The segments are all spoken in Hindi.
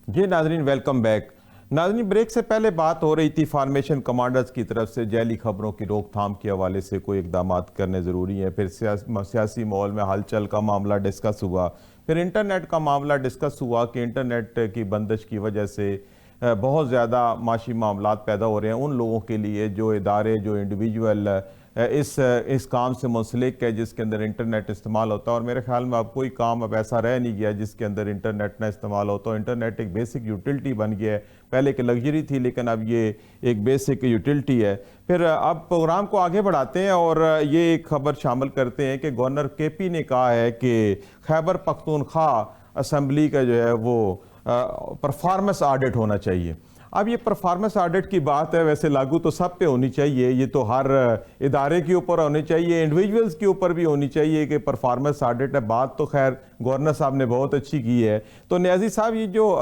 जी नाजरीन, वेलकम बैक। नाजरीन, ब्रेक से पहले बात हो रही थी फार्मेशन कमांडर्स की तरफ से जैली खबरों की रोकथाम के हवाले से कोई इकदाम करने ज़रूरी है। फिर सियासी माहौल में हलचल का मामला डिस्कस हुआ, फिर इंटरनेट का मामला डिस्कस हुआ कि इंटरनेट की बंदिश की वजह से बहुत ज़्यादा माशी मामलात पैदा हो रहे हैं उन लोगों के लिए जो इदारे, जो इंडिविजुअल इस काम से मुंसलिक है जिसके अंदर इंटरनेट इस्तेमाल होता है। और मेरे ख्याल में अब कोई काम अब ऐसा रह नहीं गया जिसके अंदर इंटरनेट ना इस्तेमाल होता। इंटरनेट एक बेसिक यूटिलिटी बन गया है, पहले एक लग्जरी थी लेकिन अब ये एक बेसिक यूटिलिटी है। फिर अब प्रोग्राम को आगे बढ़ाते हैं और ये एक खबर शामिल करते हैं कि गवर्नर केपी ने कहा है कि खैबर पख्तूनख्वा असम्बली का जो है वो परफॉर्मेंस ऑडिट होना चाहिए। अब ये परफॉर्मेंस ऑडिट की बात है, वैसे लागू तो सब पे होनी चाहिए, ये तो हर इदारे के ऊपर होनी चाहिए, इंडिविजुअल्स के ऊपर भी होनी चाहिए कि परफॉर्मेंस ऑडिट है। बात तो खैर गवर्नर साहब ने बहुत अच्छी की है। तो न्याजी साहब, ये जो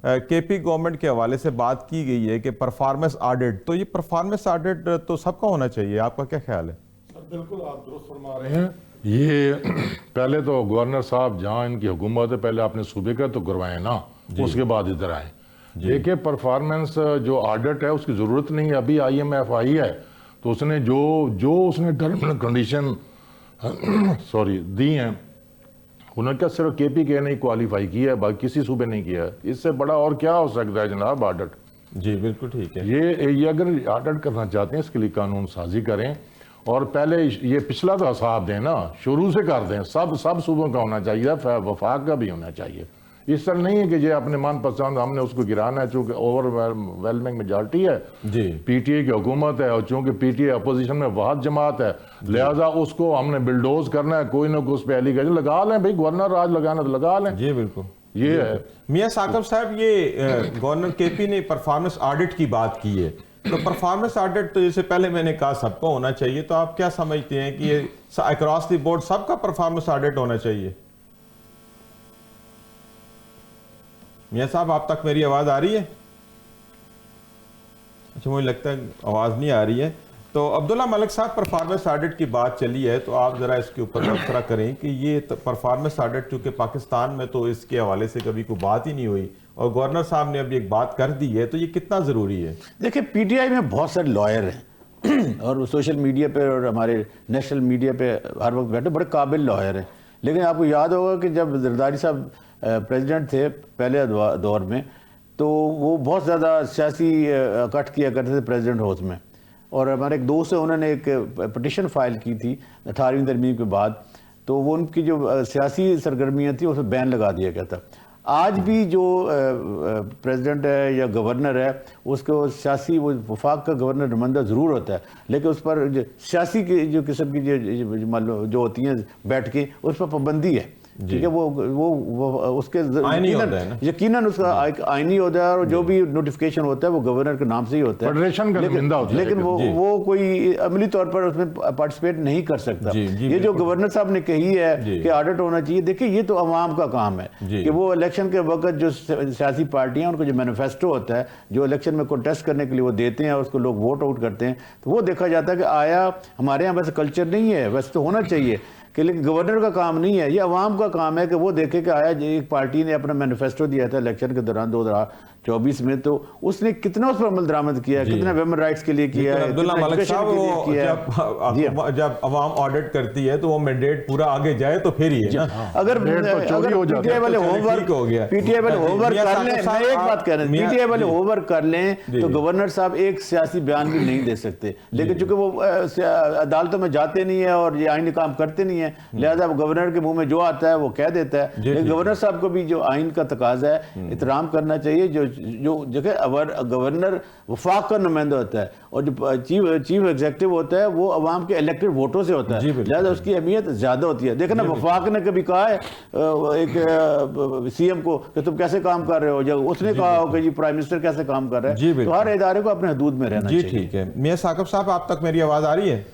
केपी गवर्नमेंट के हवाले से बात की गई है कि परफॉर्मेंस ऑडिट, तो ये परफॉर्मेंस ऑडिट तो सबका होना चाहिए, आपका क्या ख्याल है? सर बिल्कुल आप दुरुस्त फरमा रहे हैं। ये पहले तो गवर्नर साहब जहाँ इनकी हुकूमत है, पहले आपने सूबे का तो करवाए ना, उसके बाद इधर आए। देखिए परफॉर्मेंस जो ऑडिट है उसकी ज़रूरत नहीं है। अभी IMF आई है तो उसने जो उसने टर्म एंड कंडीशन सॉरी दी हैं, उन्होंने क्या सिर्फ KP के नहीं क्वालिफाई किया है, बाकी किसी सूबे नहीं किया है। इससे बड़ा और क्या हो सकता है जनाब ऑडिट? जी बिल्कुल ठीक है। ये अगर ऑडिट करना चाहते हैं इसके लिए कानून साजी करें और पहले ये पिछला तो हिसाब दें ना, शुरू से कर दें। सब सूबों का होना चाहिए, वफाक का भी होना चाहिए। इस तरह नहीं है कि ये अपने मनपसंद हमने उसको गिराना है। चूंकि ओवरवेलमिंग मेजॉरिटी है जी, PTA की हुकूमत है, और चूंकि PTA अपोजिशन में वाहद जमात है, लिहाजा उसको हमने बिल्डोज करना है। कोई ना कोई उस पर एलिगेशन लगा लें, भाई गवर्नर राज लगाना तो लगा लें। जी बिल्कुल, ये है। मियां साकिब साहब, ये गवर्नर KP ने परफॉर्मेंस ऑडिट की बात की है, तो परफॉर्मेंस ऑडिट तो जैसे पहले मैंने कहा सबको होना चाहिए, तो आप क्या समझते हैं कि ये अक्रॉस द बोर्ड सबका परफॉर्मेंस ऑडिट होना चाहिए? मियां साहब, आप तक मेरी आवाज़ आ रही है? अच्छा, मुझे लगता है आवाज़ नहीं आ रही है। तो अब्दुल्ला मलिक साहब, परफॉर्मेंस ऑडिट की बात चली है तो आप ज़रा इसके ऊपर तबसरा करें कि ये परफॉर्मेंस ऑडिट, चूँकि पाकिस्तान में तो इसके हवाले से कभी कोई बात ही नहीं हुई और गवर्नर साहब ने अभी एक बात कर दी है, तो ये कितना ज़रूरी है? देखिए, PTI में बहुत सारे लॉयर हैं और सोशल मीडिया पे और हमारे नेशनल मीडिया पे हर वक्त बैठे बड़े काबिल लॉयर हैं। लेकिन आपको याद होगा कि जब जरदारी साहब प्रेसिडेंट थे पहले दौर में, तो वो बहुत ज़्यादा सियासी कट किया करते थे प्रेसिडेंट हाउस में। और हमारे एक दोस्त है, उन्होंने एक पटिशन फाइल की थी 18वीं तरमीम के बाद, तो वो उनकी जो सियासी सरगर्मियाँ थी उसमें बैन लगा दिया गया था। आज भी जो प्रेसिडेंट है या गवर्नर है, उसको सियासी वो वफाक का गवर्नर नुमाइंदा ज़रूर होता है, लेकिन उस पर सियासी की जो किस्म की जो होती हैं बैठकें, उस पर पाबंदी है। ठीक है, वो उसके यकीनन उसका आईनी होता है और जो भी नोटिफिकेशन होता है वो गवर्नर के नाम से ही होता है, लेकिन वो कोई अमली तौर पर उसमें पार्टिसिपेट नहीं कर सकता। ये जो गवर्नर साहब ने कही है कि ऑडिट होना चाहिए, देखिए ये तो अवाम का काम है कि वो इलेक्शन के वक्त जो सियासी पार्टियां, उनको जो मैनिफेस्टो होता है, जो इलेक्शन में कंटेस्ट करने के लिए वो देते हैं और उसको लोग वोट आउट करते हैं, तो वो देखा जाता है कि आया हमारे यहाँ वैसे कल्चर नहीं है, वैसे तो होना चाहिए कि, लेकिन गवर्नर का काम नहीं है, ये अवाम का काम है कि वो देखे कि आया एक पार्टी ने अपना मैनिफेस्टो दिया था इलेक्शन के दौरान 2024 में, तो उसने कितना उस पर अमल दरामद किया, कितना वुमेन राइट्स के लिए किया है, अब्दुल्ला मलिक साहब, जब अवाम ऑडिट करती है तो वो मैंडेट पूरा आगे जाए तो फिर ही है ना। अगर PTI वाले होमवर्क कर लें, एक बात कह रहे हैं, PTI वाले होमवर्क कर लें तो गवर्नर साहब एक सियासी बयान भी नहीं दे सकते, लेकिन चूंकि वो अदालतों में जाते नहीं है और ये आईनी काम करते नहीं है, लिहाजा गवर्नर के मुंह में जो आता है वो कह देता है। लेकिन गवर्नर साहब को भी जो आइन का तकाजा है, एहतराम करना चाहिए। जो जगह गवर्नर वफाक का नुमाइंदा होता है और जो चीफ एग्जीक्यूटिव होता है वो अवाम के इलेक्टेड वोटों से होता है, लिहाजा उसकी अहमियत ज्यादा होती है। देखो ना, वफाक ने कभी कहा है एक CM को कि तुम कैसे काम कर रहे हो, जब उसने कहा हो कि जी प्राइम मिनिस्टर कैसे काम कर रहे हैं, तो हर इदारे को अपने हदूद में रहना चाहिए। ठीक है। मियां साकिब साहब, आप तक मेरी आवाज आ रही है?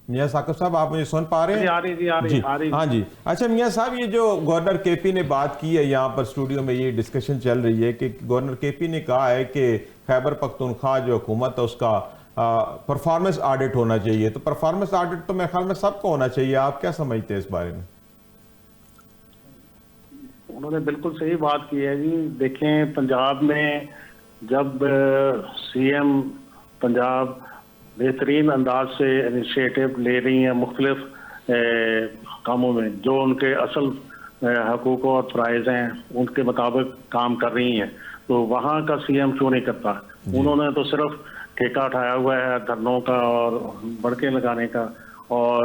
मियां साकिब साहब, आप मुझे सुन पा रहे हैं? आ रही। हाँ जी। अच्छा मियां साहब, ये जो गवर्नर KP ने बात की है, यहाँ पर स्टूडियो में ये डिस्कशन चल रही है कि गवर्नर KP ने कहा है कि खैबर पख्तूनख्वा जो हुकूमत है उसका परफॉर्मेंस ऑडिट होना चाहिए। तो परफॉर्मेंस ऑडिट तो मेरे ख्याल में सबको होना चाहिए, आप क्या समझते हैं इस बारे में? उन्होंने बिल्कुल सही बात की है जी। देखें, पंजाब में जब सीएम पंजाब बेहतरीन अंदाज से इनिशिएटिव ले रही हैं मुख्तलिफ कामों में, जो उनके असल हकूक़ और फ़राइज़ हैं उनके मुताबिक काम कर रही हैं, तो वहाँ का सीएम क्यों नहीं करता? उन्होंने तो सिर्फ ठेका उठाया हुआ है धरनों का और बड़के लगाने का, और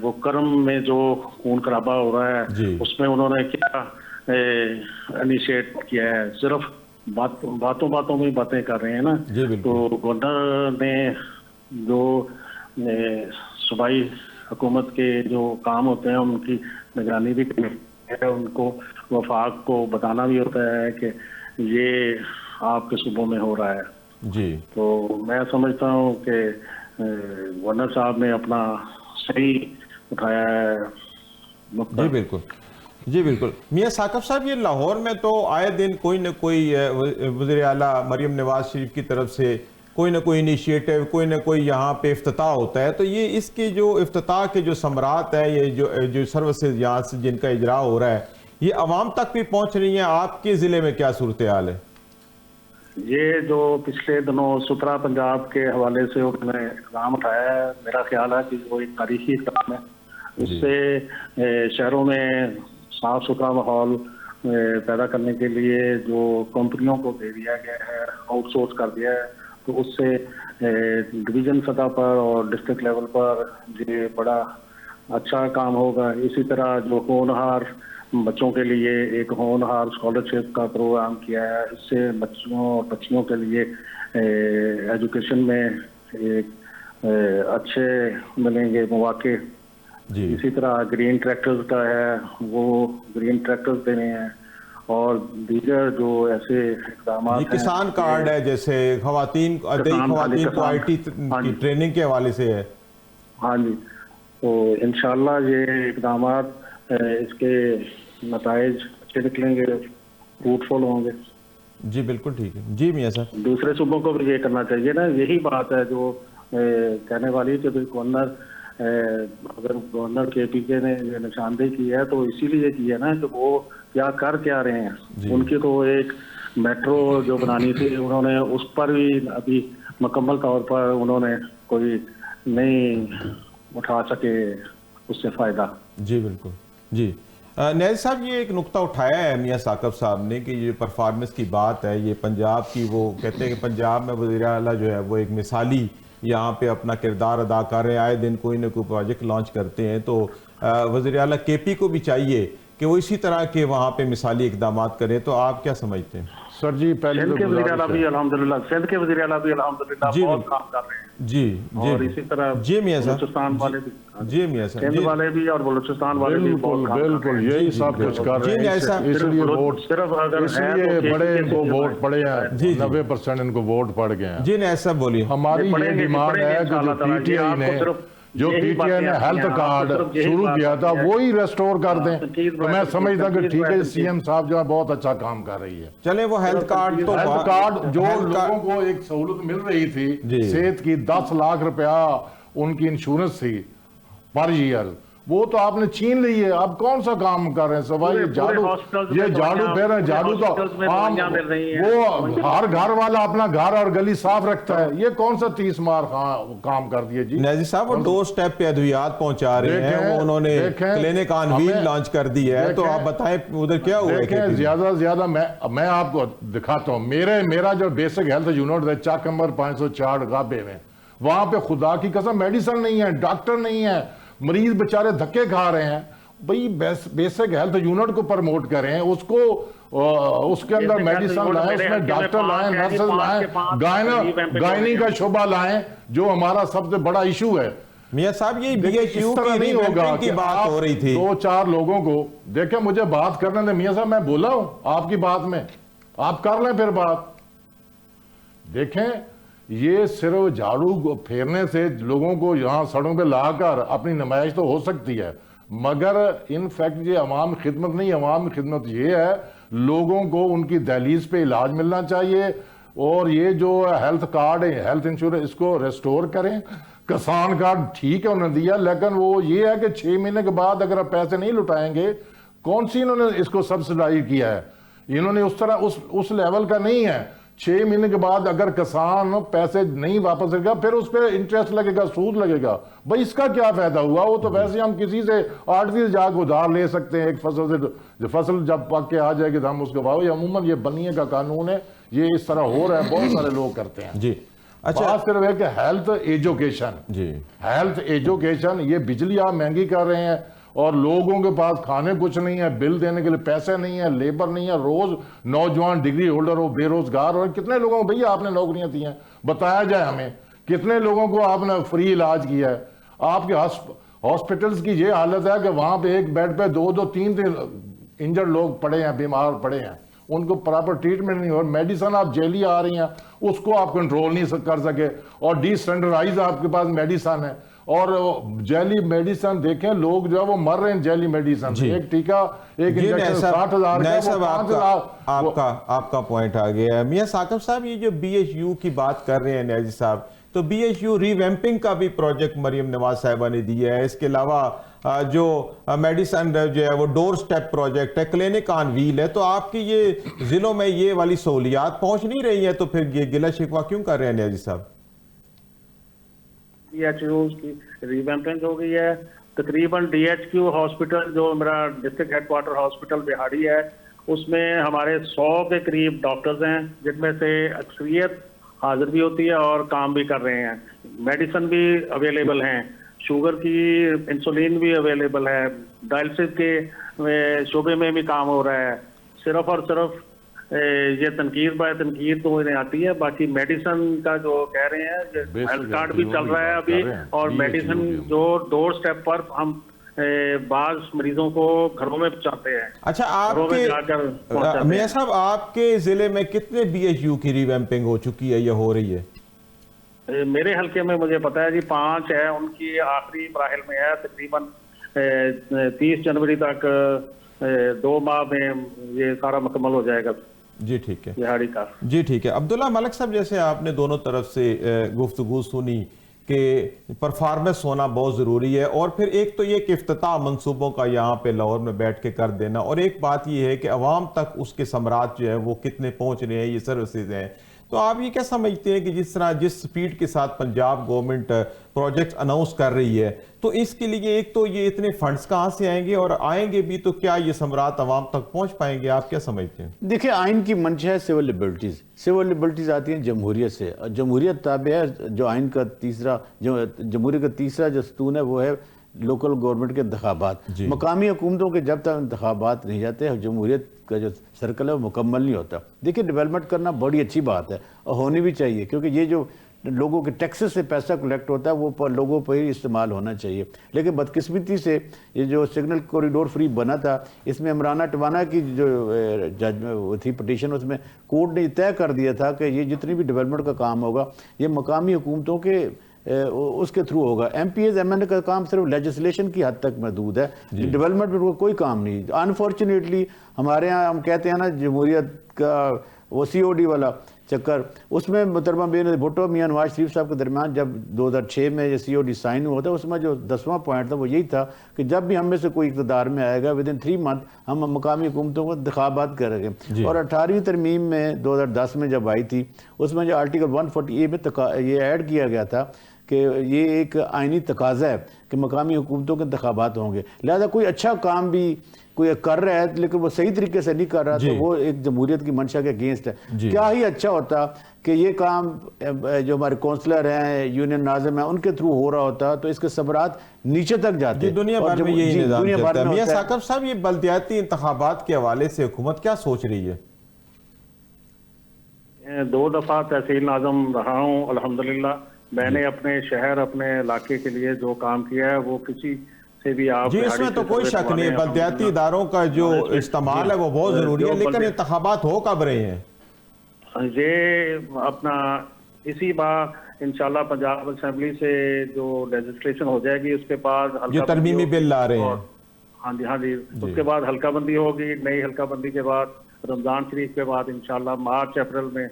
वो कर्म में जो खून खराबा हो रहा है उसमें उन्होंने क्या इनिशिएट किया है? सिर्फ बातों बातों में बातें कर रहे हैं ना। तो गवर्नर ने जो सूबाई हुकूमत के जो काम होते हैं उनकी निगरानी भी करनी है, उनको वफाक को बताना भी होता है कि ये आपके सूबों में हो रहा है जी। तो मैं समझता हूँ कि गवर्नर साहब ने अपना सही उठाया है जी बिल्कुल, जी बिल्कुल। मियाँ साकिब साहब, ये लाहौर में तो आए दिन कोई न कोई वज़ीर आला मरियम नवाज शरीफ की तरफ से कोई ना कोई इनिशिएटिव, कोई ना कोई यहाँ पे इफ्तिताह होता है, तो ये इसकी जो इफ्तिताह के जो समरात है, ये जो सर्विसेज यहाँ से जिनका इजरा हो रहा है, ये अवाम तक भी पहुँच रही है। आपके ज़िले में क्या सूरत हाल है? ये जो पिछले दिनों सुथरा पंजाब के हवाले से उन्होंने इक़दाम उठाया है, मेरा ख्याल है कि वो एक तारीखी इक़दाम है। इससे शहरों में साफ सुथरा माहौल पैदा करने के लिए जो कंपनियों को दे दिया गया है, आउटसोर्स कर दिया है, तो उससे डिवीज़न सतह पर और डिस्ट्रिक्ट लेवल पर ये बड़ा अच्छा काम होगा। इसी तरह जो होनहार बच्चों के लिए एक होनहार स्कॉलरशिप का प्रोग्राम किया है, इससे बच्चों और बच्चियों के लिए एजुकेशन में एक अच्छे मिलेंगे मौके। इसी तरह ग्रीन ट्रैक्टर्स का है, वो ग्रीन ट्रैक्टर्स देने हैं, और दीगर जो ऐसे इक़दाम हैं, किसान कार्ड है, जैसे खवातीन को आईटी की ट्रेनिंग के हवाले से है। हाँ जी, तो इंशाल्लाह ये इक़दाम इसके नताइज अच्छे निकलेंगे, फ्रूटफुल होंगे। जी बिल्कुल ठीक है। जी मियाँ साहब, दूसरे सूबों को भी ये करना चाहिए ना। यही बात है जो कहने वाली कि गवर्नर, अगर गवर्नर KPK ने ये निशानदेही की है तो इसीलिए की है ना कि वो क्या रहे हैं। उनकी तो एक मेट्रो जो बनानी थी, उन्होंने उस पर भी अभी मुकम्मल तौर पर उन्होंने कोई नहीं उठा सके उससे फ़ायदा। जी बिल्कुल। जी नैज़ साहब, ये एक नुक्ता उठाया है मियाँ साकिब साहब ने कि ये परफॉर्मेंस की बात है, ये पंजाब की, वो कहते हैं कि पंजाब में वज़ीर आला जो है वो एक मिसाली यहाँ पे अपना किरदार अदा कर रहे हैं, आए दिन कोई ना कोई प्रोजेक्ट लॉन्च करते हैं, तो वज़ीर आला KP को भी चाहिए कि वो इसी तरह के वहाँ पे मिसाली इक़दाम करें। तो आप क्या समझते हैं? सर जी, पहले सिंध के वज़ीर आला भी अल्हम्दुलिल्लाह बहुत काम कर रहे हैं। जी और इसी तरह जी मियाँ साहब, बलूचिस्तान वाले भी, जी मियाँ साहब, सिंध वाले भी और बलूचिस्तान वाले भी बहुत काम कर रहे हैं। बिल्कुल यही सब कुछ कर रहे हैं, इसलिए वोट, इसलिए बड़े इनको वोट पड़े हैं, 90% इनको वोट पड़ गए हैं। जी नैज़ साहब बोलिए। हमारी ये डिमांड है कि जो PTI ने हेल्थ कार्ड शुरू किया था वही रेस्टोर कर दें, तो मैं समझता कि ठीक है, CM साहब जो है बहुत अच्छा काम कर रही है। चले वो हेल्थ कार्ड जो लोगों को एक सहूलत मिल रही थी सेहत की, 10 लाख रुपया उनकी इंश्योरेंस थी पर ईयर, वो तो आपने छीन ली है। अब कौन सा काम कर रहे हैं सवाई? ये झाड़ू फेर है, झाड़ू तो आम, वो हर घर वाला अपना घर और गली साफ रखता है, ये कौन सा 30 मार काम कर दिए जी? नज़ीर साहब, वो डोर स्टेप पे अद्वियात पहुंचा रहे हैं, वो उन्होंने क्लिनिक ऑन व्हील लॉन्च कर दी है, तो आप बताएं उधर क्या हुआ है? ज्यादा से ज्यादा मैं आपको दिखाता हूँ, मेरा जो बेसिक हेल्थ यूनिट है चक नंबर 504 गाबे में, वहां पे खुदा की कसम मेडिसिन नहीं है, डॉक्टर नहीं है, मरीज बेचारे धक्के खा रहे हैं। भाई बेसिक हेल्थ यूनिट को प्रमोट करें, उसको उसके अंदर मेडिसिन लाएं, उसमें डॉक्टर लाएं, नर्सेज लाएं, गायनी का शोबा लाएं, जो हमारा सबसे बड़ा इशू है। मियाँ साहब, ये BHU की नहीं होगा की बात हो रही थी, 2-4 लोगों को देखें, मुझे बात करने दें। मियाँ साहब, मैं बोला हूं आपकी बात में, आप कर लें फिर बात। देखें, ये सिर्फ झाड़ू फेरने से लोगों को यहाँ सड़कों पे लाकर अपनी नुमाइश तो हो सकती है, मगर इन फैक्ट ये अवाम खिदमत नहीं, अवाम खिदमत ये है लोगों को उनकी दहलीज पे इलाज मिलना चाहिए। और ये जो हेल्थ कार्ड है, हेल्थ इंश्योरेंस, इसको रेस्टोर करें। किसान कार्ड ठीक है उन्होंने दिया, लेकिन वो ये है कि 6 महीने के बाद अगर आप पैसे नहीं लुटाएंगे कौन सी इन्होंने इसको सब्सिडाइज किया है? इन्होंने उस तरह उस लेवल का नहीं है। 6 महीने के बाद अगर किसान पैसे नहीं वापस करेगा, फिर उस पर इंटरेस्ट लगेगा, सूद लगेगा। भाई इसका क्या फायदा हुआ? वो तो वैसे हम किसी से आर्टिफिशियल जाकर उधार ले सकते हैं एक फसल से, जो फसल जब पक के आ जाएगी तो हम उसको भाव। अमूमन ये बनिए का कानून है, ये इस तरह हो रहा है, बहुत सारे लोग करते हैं जी। अच्छा, बात सिर्फ है कि हेल्थ एजुकेशन, जी, हेल्थ एजुकेशन, ये बिजली आप महंगी कर रहे हैं और लोगों के पास खाने कुछ नहीं है, बिल देने के लिए पैसे नहीं है, लेबर नहीं है, रोज नौजवान डिग्री होल्डर हो बेरोजगार हो। कितने लोगों को भैया आपने नौकरियां दी हैं? बताया जाए हमें, कितने लोगों को आपने फ्री इलाज किया है? आपके हॉस्पिटल्स की ये हालत है कि वहां पे एक बेड पे 2-2, 3-3 इंजर्ड लोग पड़े हैं, बीमार पड़े हैं, उनको प्रॉपर ट्रीटमेंट नहीं हो। मेडिसिन आप जेली आ रही हैं, उसको आप कंट्रोल नहीं कर सके, और डिसेंट्रलाइज आपके पास मेडिसिन है, और जेली मेडिसिन देखें, लोग जो है वो मर रहे हैं जेली मेडिसिन से। एक टीका, एक इंजेक्शन 60,000 आपका पॉइंट आ गया है। मियां साकिब साहब, ये जो BHU की बात कर रहे हैं न्याजी साहब, तो BHU रिवैम्पिंग का भी प्रोजेक्ट मरियम नवाज साहिबा ने दिया है। इसके अलावा जो मेडिसिन जो है वो डोर स्टेप प्रोजेक्ट है, क्लिनिक ऑन व्हील है। तो आपकी ये जिलों में ये वाली सहूलियात पहुंच नहीं रही है, तो फिर ये गिला शिकवा क्यों कर रहे हैं न्याजी साहब? DHU की रिवैम्पिंग हो गई है। तकरीबन DHQ हॉस्पिटल जो मेरा डिस्ट्रिक्ट हेडक्वार्टर हॉस्पिटल बिहाड़ी है, उसमें हमारे 100 के करीब डॉक्टर्स हैं, जिनमें से अक्सरियत हाजिर भी होती है और काम भी कर रहे हैं। मेडिसिन भी अवेलेबल हैं, शुगर की इंसुलिन भी अवेलेबल है, डायलिसिस के शोबे में भी काम हो रहा है। सिर्फ और सिर्फ ये तनकीद बाय तनकीद तो इन्हें आती है, बाकी मेडिसिन का जो कह रहे हैं, हेल्थ कार्ड भी चल रहा है अभी, और मेडिसिन जो डोर स्टेप पर हम बाज मरीजों को घरों में पहुंचाते हैं। अच्छा, आपके मियां साहब, आपके जिले में कितने BHU की रिवैम्पिंग हो चुकी है या हो रही है? मेरे हल्के में मुझे पता है जी 5 है, उनकी आखिरी मराहिल में है। तकरीबन 30 जनवरी तक 2 माह में ये सारा मुकम्मल हो जाएगा। जी ठीक है, बिहाड़ी का। जी ठीक है। अब्दुल्ला मलिक साहब, जैसे आपने दोनों तरफ से गुफ्तगू सुनी कि परफॉर्मेंस होना बहुत ज़रूरी है, और फिर एक तो ये कि इफ्तिताह मंसूबों का यहाँ पे लाहौर में बैठ के कर देना, और एक बात ये है कि अवाम तक उसके समरात जो है वो कितने पहुँच रहे हैं, ये सर्विसेज हैं। तो आप ये क्या समझते हैं कि जिस स्पीड के साथ पंजाब गवर्नमेंट प्रोजेक्ट अनाउंस कर रही है, तो इसके लिए एक तो ये इतने फंड्स कहाँ से आएंगे, और आएंगे भी तो क्या ये समरात अवाम तक पहुँच पाएंगे? आप क्या समझते हैं? देखिए, आइन की मंशा है सिविल लिबर्टीज़। सिविल लिबर्टीज़ आती हैं जमहूरियत से, और जमहूरियत ताबे है जो आइन का तीसरा, जो जमहूरियत का तीसरा जो स्तून है वो है लोकल गवर्नमेंट के इंतखाबात। मकामी हुकूमतों के जब तक इंतखाबात नहीं जाते, जमहूरियत का जो सर्कल है वो मुकम्मल नहीं होता। देखिए, डेवलपमेंट करना बड़ी अच्छी बात है और होनी भी चाहिए, क्योंकि ये जो लोगों के टैक्सेस से पैसा कलेक्ट होता है वो पर लोगों पर ही इस्तेमाल होना चाहिए। लेकिन बदकिस्मती से ये जो सिग्नल कॉरिडोर फ्री बना था, इसमें इमराना टवाना की जो जज थी पिटीशन, उसमें कोर्ट ने तय कर दिया था कि ये जितनी भी डेवलपमेंट का काम होगा ये मकामी हुकूमतों के उसके थ्रू होगा। MPs MNA का काम सिर्फ लेजिस्लेशन की हद तक महदूद है, डेवलपमेंट में कोई काम नहीं। अनफॉर्चुनेटली हमारे यहाँ हम कहते हैं ना, जमहूरियत का वो COD वाला चक्कर, उसमें मुहतरमा बेनज़ीर भुट्टो मियां नवाज शरीफ साहब के दरमियान जब 2006 में ये COD साइन हुआ था, उसमें जो 10वां पॉइंट था वो यही था कि जब भी हम में से कोई इक़्तिदार में आएगा, विदिन 3 मंथ हम मकामी हुकूमतों को इंतखाबात करेंगे। और 18वीं तरमीम में 2010 में जब आई थी, उसमें जो आर्टिकल 140A में ये ऐड किया गया था कि ये एक आइनी तकाजा है कि मकामी हुकूमतों के इंतखाबात होंगे। लिहाजा कोई अच्छा काम भी कोई कर रहा है लेकिन वो सही तरीके से नहीं कर रहा, तो वो एक जमहूरियत की मंशा के अगेंस्ट है। क्या ही अच्छा होता कि ये काम जो हमारे काउंसलर हैं, यूनियन नाज़िम हैं, उनके थ्रू हो रहा होता, तो इसके सबरात नीचे तक जाते। दुनिया भर में यही निज़ाम चलता है। मियां साकिब साहब, ये बल्दियाती इंतखाबात के हवाले से हुकूमत क्या सोच रही है? 2 दफ़ा तहसील नाज़िम रहा हूँ अल्हम्दुलिल्लाह। मैंने अपने शहर, अपने इलाके के लिए जो काम किया है वो किसी से भी आप जी, इसमें तो कोई शक नहीं है, बल्दियाती इदारों का जो इस्तेमाल है वो बहुत जरूरी है, लेकिन इंतखाबात हो कब रहे हैं? ये अपना इसी बार इंशाल्लाह पंजाब असेंबली से जो लेजिस्लेशन हो जाएगी, उसके बाद जो तरमीमी बिल ला रहे हैं, हाँ जी, उसके बाद हल्का बंदी होगी। नई हल्का बंदी के बाद रमजान शरीफ के बाद इंशाल्लाह मार्च अप्रैल में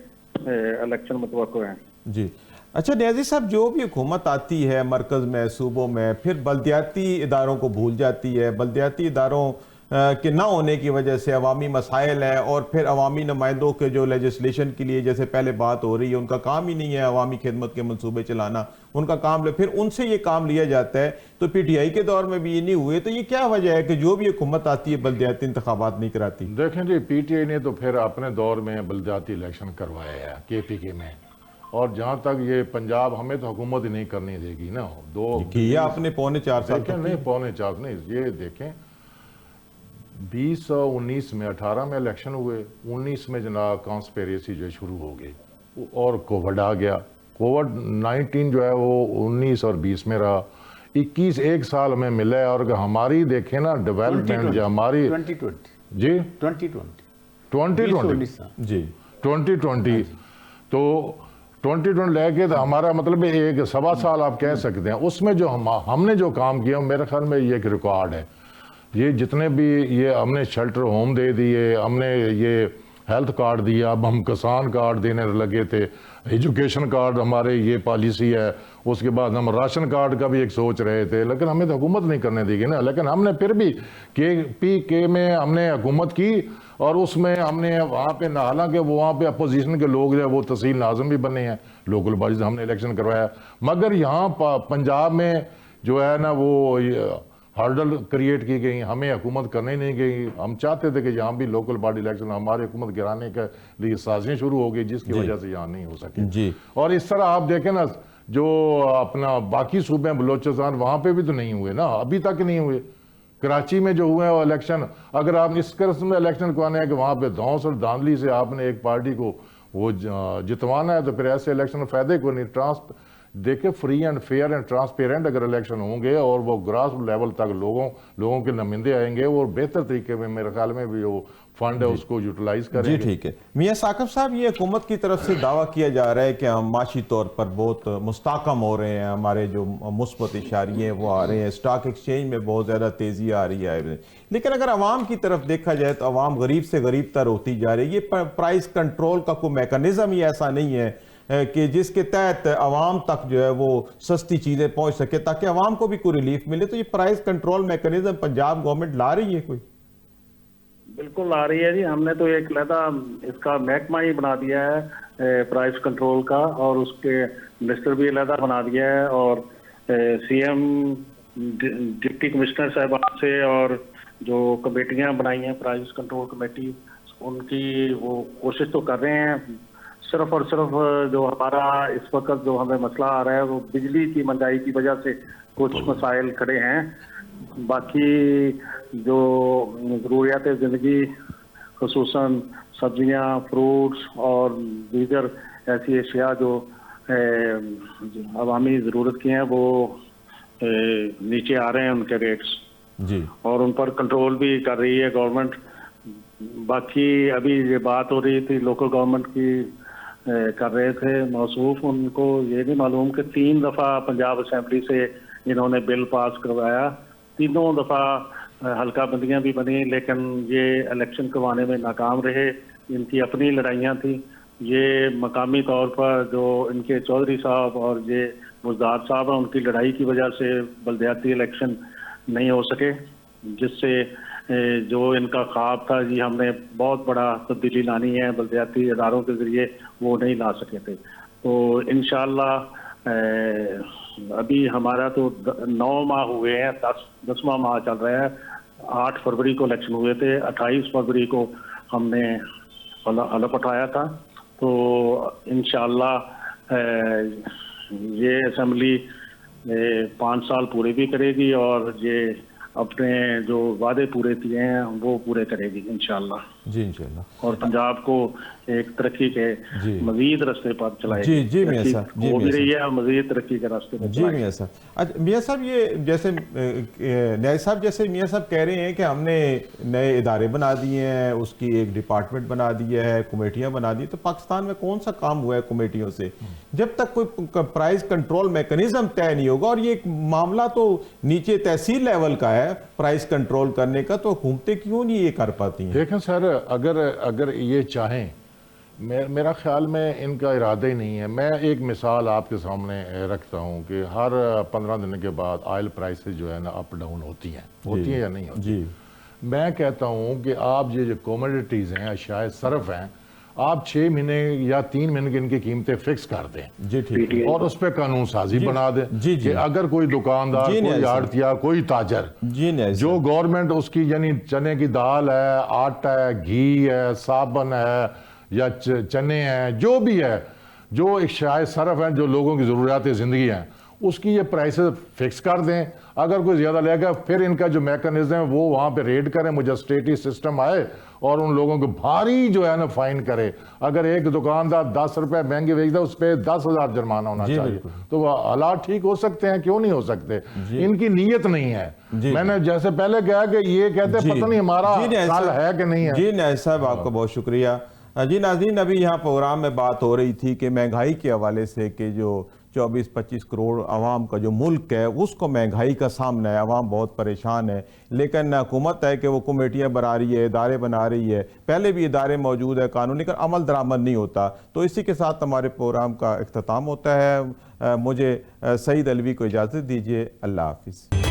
इलेक्शन मुतवक्को है। जी अच्छा, न्याजी साहब, जो भी हुकूमत आती है मरकज़ में, सूबों में, फिर बल्दियाती इदारों को भूल जाती है। बल्दियाती इदारों कि ना होने की वजह से अवामी मसाइल है, और फिर अवामी नुमाइंदों के जो लेजिस्लेशन के लिए जैसे पहले बात हो रही है, उनका काम ही नहीं है अवामी खिदमत के मंसूबे चलाना, उनका काम फिर उनसे ये काम लिया जाता है। तो PTI के दौर में भी ये नहीं हुए, तो ये क्या वजह है कि जो भी हुकूमत आती है बल्दियाती इंतखाबात नहीं कराती? देखें जी, PTI ने तो फिर अपने दौर में बल्दियाती इलेक्शन करवाए हैं KPK में, और जहाँ तक ये पंजाब, हमें तो हुकूमत ही नहीं करनी देगी ना। किया आपने पौने 4 साल देखें, नहीं पौने 4 नहीं, ये देखें 2019 में 18 में इलेक्शन हुए, 19 में जनाब कॉन्स्पेरेसी जो शुरू हो गई और कोविड आ गया। कोविड-19 जो है वो 19 और 20 में रहा, 21 एक साल में मिला है। और हमारी देखें ना डेवलपमेंट जो हमारी 2020 जी 2020 जी 2020 तो 2020 लेके तो हमारा मतलब एक 1.25 साल आप कह सकते हैं, उसमें जो हमने जो काम किया मेरे ख्याल में ये एक रिकॉर्ड है। ये जितने भी ये हमने शेल्टर होम दे दिए, हमने ये हेल्थ कार्ड दिया, अब हम किसान कार्ड देने लगे थे, एजुकेशन कार्ड हमारे ये पॉलिसी है, उसके बाद हम राशन कार्ड का भी एक सोच रहे थे, लेकिन हमें तो हुकूमत नहीं करने देगी ना। लेकिन हमने फिर भी KPK में हमने हुकूमत की, और उसमें हमने वहाँ पे ना, हालांकि वो वहाँ पे अपोजिशन के लोग जो है वो तहसील नाज़िम भी बने हैं, लोकल बॉडी से हमने इलेक्शन करवाया, मगर यहाँ पंजाब में जो है ना वो हर्डल क्रिएट की गई, हमें हुकूमत करने नहीं गई। हम चाहते थे कि यहाँ भी लोकल बॉडी इलेक्शन, हमारी हुकूमत गिराने के लिए साजिशें शुरू हो गई, जिसकी वजह से यहाँ नहीं हो सकी जी। और इस तरह आप देखें ना, जो अपना बाकी सूबे बलोचिस्तान, वहाँ पे भी तो नहीं हुए ना, अभी तक नहीं हुए। कराची में जो हुए वो इलेक्शन, अगर आप इस किस्म में इलेक्शन करवाने हैं कि वहाँ पे धौंस और धांधली से आपने एक पार्टी को वो जितवाना है, तो फिर ऐसे इलेक्शन फायदे को नहीं। देखे free and fair and transparent अगर इलेक्शन होंगे और वो ग्रास लेवल तक लोगों के नुमाइंदे आएंगे और बेहतर तरीके में मेरे ख्याल में भी वो फंड है उसको यूटिलाइज करेंगे। जी ठीक है। मियां साकिब साहब, ये हुकूमत की तरफ से दावा किया जा रहा है कि हम माशी तौर पर बहुत मुस्तकम हो रहे हैं, हमारे जो मुस्बत इशारे हैं वो आ रहे हैं, स्टॉक एक्सचेंज में बहुत ज़्यादा तेज़ी आ रही है। लेकिन अगर आवाम की तरफ देखा जाए तो आवाम गरीब से गरीब तर होती जा रही है। ये प्राइस कंट्रोल का कोई मैकेनिज्म ही ऐसा नहीं है कि जिसके तहत आवाम तक जो है वो सस्ती चीज़ें पहुंच सके, ताकि आवाम को भी कोई रिलीफ मिले। तो ये price control mechanism Punjab government ला रही है कोई? बिल्कुल ला रही है जी। हमने तो एक लहदा इसका महकमा ही बना दिया है प्राइस कंट्रोल का, और उसके मिनिस्टर भी अलहदा बना दिया है, और CM डिप्टी कमिश्नर साहबान से और जो कमेटियां बनाई हैं प्राइस कंट्रोल कमेटी, उनकी वो कोशिश तो कर रहे हैं। सिर्फ और सिर्फ जो हमारा इस वक्त जो हमें मसला आ रहा है वो बिजली की महंगाई की वजह से कुछ मसाइल खड़े हैं। बाकी जो ज़रूरियात ज़िंदगी, खुसूसन सब्जियां, फ्रूट्स और दीगर ऐसी अशिया जो अवामी ज़रूरत की हैं वो नीचे आ रहे हैं उनके रेट्स जी, और उन पर कंट्रोल भी कर रही है गवर्नमेंट। बाकी अभी ये बात हो रही थी लोकल गवर्नमेंट की, कर रहे थे मौसूफ, उनको ये नहीं मालूम कि 3 दफ़ा पंजाब असेंबली से इन्होंने बिल पास करवाया, तीनों दफ़ा हल्का बंदियाँ भी बनी, लेकिन ये इलेक्शन करवाने में नाकाम रहे। इनकी अपनी लड़ाइयाँ थी। ये मकामी तौर पर जो इनके चौधरी साहब और ये मुजदार साहब हैं, उनकी लड़ाई की वजह से बल्दियाती इलेक्शन नहीं हो सके, जिससे जो इनका ख्वाब था जी हमने बहुत बड़ा तब्दीली लानी है बल्दियाती इदारों के ज़रिए, वो नहीं ला सके थे। तो इंशाअल्लाह अभी हमारा तो 9 माह हुए हैं, 10वां माह चल रहा है। 8 फरवरी को इलेक्शन हुए थे, 28 फरवरी को हमने हलफ उठाया था। तो इंशाअल्लाह ये असेंबली 5 साल पूरे भी करेगी और ये अपने जो वादे पूरे किए हैं वो पूरे करेगी इंशाअल्लाह। जी इंशाअल्लाह, और पंजाब को एक तरक्की के मजीद रास्ते पर चलाएगी। जी जी मियां साहब, जी हो भी मियां रही साहब, है, मजीद तरक्की के रास्ते पर जी मियां साहब। अच्छा मियां साहब, ये जैसे न्याय साहब जैसे मियां साहब कह रहे हैं कि हमने नए इदारे बना दिए हैं, उसकी एक डिपार्टमेंट बना दिया है, कमेटियां बना दी, तो पाकिस्तान में कौन सा काम हुआ है कमेटियों से? जब तक कोई प्राइस कंट्रोल मैकेनिज्म तय नहीं होगा, और ये एक मामला तो नीचे तहसील लेवल का है प्राइस कंट्रोल करने का, तो हुकूमतें क्यों नहीं ये कर पाती हैं? देखें सर, अगर ये चाहें, मेरा ख्याल में इनका इरादा ही नहीं है। मैं एक मिसाल आपके सामने रखता हूँ कि हर 15 दिन के बाद ऑयल प्राइसेस जो है ना अप डाउन होती हैं या नहीं होती? जी। मैं कहता हूँ कि आप ये जो कमोडिटीज़ हैं, अशाए सरफ हैं, आप 6 महीने या 3 महीने की इनकी कीमतें फिक्स कर दें जी ठीक है। और उस पर कानून साजी बना दें जी, जी। कि अगर कोई दुकानदार, जी, नहीं, कोई ऐसा। आड़तिया, कोई ताजर जी नहीं जो गवर्नमेंट उसकी यानी चने की दाल है, आटा है, घी है, साबन है या चने हैं, जो भी है, जो एक शायद सरफ है जो लोगों की ज़रूरियात ज़िंदगी हैं, उसकी ये प्राइसेस फिक्स कर दें। अगर कोई ज़्यादा लेगा फिर इनका जो मैकेनिज्म है वो वहाँ पे रेड करें, मुजस्टेटी सिस्टम आए और उन लोगों को भारी जो है ना फाइन करे। अगर एक दुकानदार 10 रुपए महंगे बेचता है उस पर 10,000 जुर्माना होना चाहिए। तो वो हालात ठीक हो सकते हैं, क्यों नहीं हो सकते? इनकी नीयत नहीं है। मैंने जैसे पहले कहा कि ये कहते हैं पता नहीं हमारा साल है कि नहीं है। जी नहीं साहब, आपका बहुत शुक्रिया। जी नाज़रीन, अभी यहाँ प्रोग्राम में बात हो रही थी कि महंगाई के हवाले से कि जो 24-25 करोड़ आवाम का जो मुल्क है उसको महंगाई का सामना है, आवाम बहुत परेशान है। लेकिन हुकूमत है कि वो कमेटियाँ बना रही है, इदारे बना रही है, पहले भी इदारे मौजूद है, कानून, लेकिन अमल दरामद नहीं होता। तो इसी के साथ हमारे प्रोग्राम का इख्तिताम होता है। मुझे सईद अलवी को इजाज़त दीजिए। अल्लाह हाफिज़।